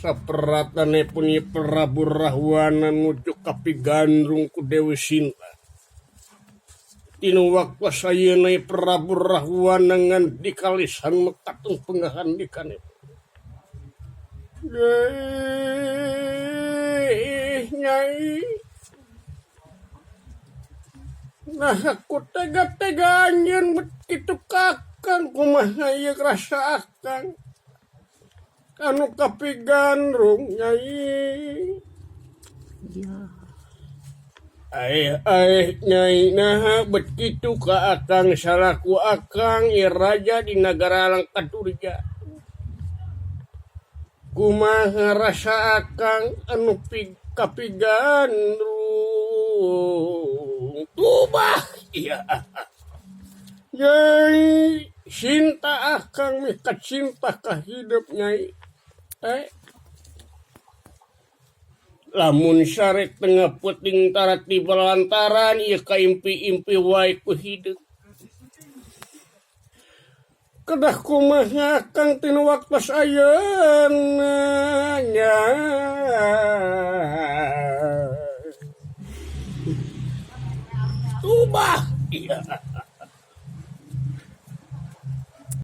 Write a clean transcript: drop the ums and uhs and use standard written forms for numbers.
saperatane puni Prabu Rahwana nuju kapi gandrung ku Dewi Sinta. Tinu waktu ayeuna Prabu Rahwana ngan dikalisan mekatung pengahan dikane. Nyai, nah aku tega-teganyan begitu kakang kumaha ieu rasa akang anu kapi gandrung nyai. Nyai nah begitu ka akang salaku akang raja di negara Langkaturja. Kumaha rasa akang anu kapi gandrung tubah iya. Nyai cinta akang mika cinta ka hidup nyai. Lamun syarek tengah puting tarat di balantaran ieu ka impi-impi wae ku hidup. Kedah kumaha kang tinu waktos ayeuna nya. Tubah iya.